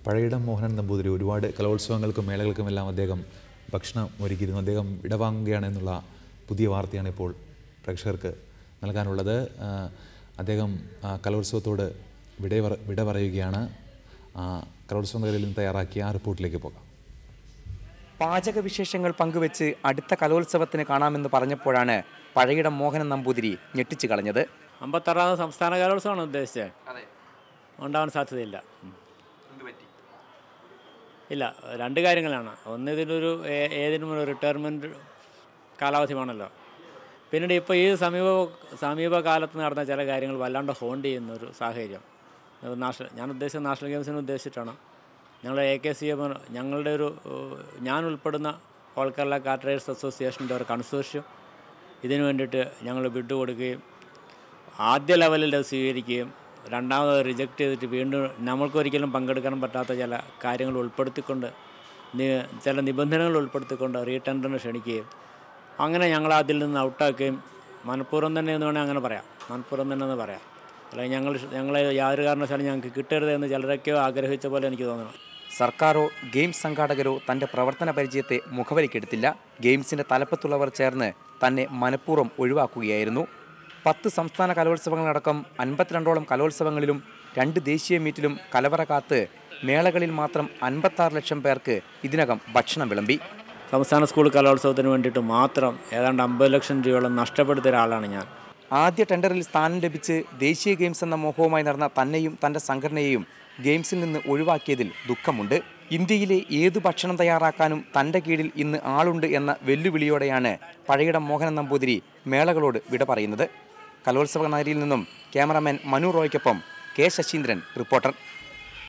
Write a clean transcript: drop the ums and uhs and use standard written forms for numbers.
പഴയിടം മോഹനൻ നമ്പൂതിരി ഒരുപാട് കലോത്സവങ്ങൾക്കും മേളകൾക്കുമെല്ലാം അദ്ദേഹം ഭക്ഷണം ഒരുക്കിയിരുന്നു. അദ്ദേഹം വിടവാങ്ങുകയാണ് എന്നുള്ള പുതിയ വാർത്തയാണ് ഇപ്പോൾ പ്രേക്ഷകർക്ക് നൽകാനുള്ളത്. അദ്ദേഹം കലോത്സവത്തോട് വിട പറയുകയാണ്. കലോത്സവ നഗരിയിൽ നിന്ന് തയ്യാറാക്കിയ ആ റിപ്പോർട്ടിലേക്ക് പോകാം. പാചക വിശേഷങ്ങൾ പങ്കുവെച്ച് അടുത്ത കലോത്സവത്തിന് കാണാമെന്ന് പറഞ്ഞപ്പോഴാണ് പഴയിടം മോഹനൻ നമ്പൂതിരി ഞെട്ടിച്ചു കളഞ്ഞത്. 56ാമത് സംസ്ഥാന കലോത്സവമാണ് ഉദ്ദേശിച്ചത്. ഉണ്ടാവാൻ സാധ്യതയില്ല. ഇല്ല, രണ്ട് കാര്യങ്ങളാണ്. ഒന്ന്, ഇതിനൊരു ഏതിനും ഒരു റിട്ടയർമെൻറ്റ് കാലാവധി വേണമല്ലോ. പിന്നീട് ഇപ്പോൾ ഈ സമീപകാലത്ത് നടന്ന ചില കാര്യങ്ങൾ വല്ലാണ്ട് ഹോണ്ട് ചെയ്യുന്നൊരു സാഹചര്യം. ഞാൻ ഉദ്ദേശിച്ച നാഷണൽ ഗെയിംസിന് ഉദ്ദേശിച്ചിട്ടാണ്. ഞങ്ങൾ AKCM ഞങ്ങളുടെ ഞാൻ ഉൾപ്പെടുന്ന ഓൾ കേരള കാറ്ററേഴ്സ് അസോസിയേഷൻ്റെ ഒരു കൺസോർഷ്യം ഇതിനു വേണ്ടിയിട്ട് ഞങ്ങൾ ബിഡ് കൊടുക്കുകയും ആദ്യ ലെവലിൽ അത് സ്വീകരിക്കുകയും രണ്ടാമത് റിജക്റ്റ് ചെയ്തിട്ട് വീണ്ടും നമ്മൾക്കൊരിക്കലും പങ്കെടുക്കാൻ പറ്റാത്ത ചില കാര്യങ്ങൾ ഉൾപ്പെടുത്തിക്കൊണ്ട് ചില നിബന്ധനകൾ ഉൾപ്പെടുത്തിക്കൊണ്ട് റീടെൻഡറിന് ക്ഷണിക്കുകയും അങ്ങനെ ഞങ്ങൾ അതിൽ നിന്ന് ഔട്ടാക്കുകയും മനഃപൂർവ്വം തന്നെ എന്ന് വേണമെങ്കിൽ അങ്ങനെ പറയാം. മനഃപൂർവ്വം തന്നെ എന്ന് പറയാം. അല്ലെങ്കിൽ ഞങ്ങളെ യാതൊരു കാരണവശാലും ഞങ്ങൾക്ക് കിട്ടരുത് എന്ന് ചിലരൊക്കെയോ ആഗ്രഹിച്ച പോലെ എനിക്ക് തോന്നുന്നു. സർക്കാരോ ഗെയിംസ് സംഘാടകരോ തൻ്റെ പ്രവർത്തന പരിചയത്തെ മുഖവരിക്കെടുത്തില്ല. ഗെയിംസിൻ്റെ തലപ്പത്തുള്ളവർ ചേർന്ന് തന്നെ മനഃപൂർവ്വം ഒഴിവാക്കുകയായിരുന്നു. 10 സംസ്ഥാന കലോത്സവങ്ങളടക്കം 52ഓളം കലോത്സവങ്ങളിലും 2 ദേശീയ മീറ്റിലും കലവറ കാത്ത് മേളകളിൽ മാത്രം 56 ലക്ഷം പേർക്ക് ഇതിനകം ഭക്ഷണം വിളമ്പി. സംസ്ഥാന സ്കൂൾ കലോത്സവത്തിന് വേണ്ടിയിട്ട് മാത്രം ഏതാണ്ട് 50 ലക്ഷം രൂപയോളം നഷ്ടപ്പെടുത്തിയ ഒരാളാണ് ഞാൻ. ആദ്യ ടെൻഡറിൽ സ്ഥാനം ലഭിച്ച് ദേശീയ ഗെയിംസ് എന്ന മോഹവുമായി നടന്ന തന്നെയും തൻ്റെ സംഘടനയെയും ഗെയിംസിൽ നിന്ന് ഒഴിവാക്കിയതിൽ ദുഃഖമുണ്ട്. ഇന്ത്യയിലെ ഏതു ഭക്ഷണം തയ്യാറാക്കാനും തൻ്റെ കീഴിൽ ഇന്ന് ആളുണ്ട് എന്ന വെല്ലുവിളിയോടെയാണ് പഴയിടം മോഹനൻ നമ്പൂതിരി മേളകളോട് വിട പറയുന്നത്. കലോത്സവ നഗരിയിൽ നിന്നും ക്യാമറാമാൻ മനു റോയ്ക്കൊപ്പം K. ശശീന്ദ്രൻ, റിപ്പോർട്ടർ.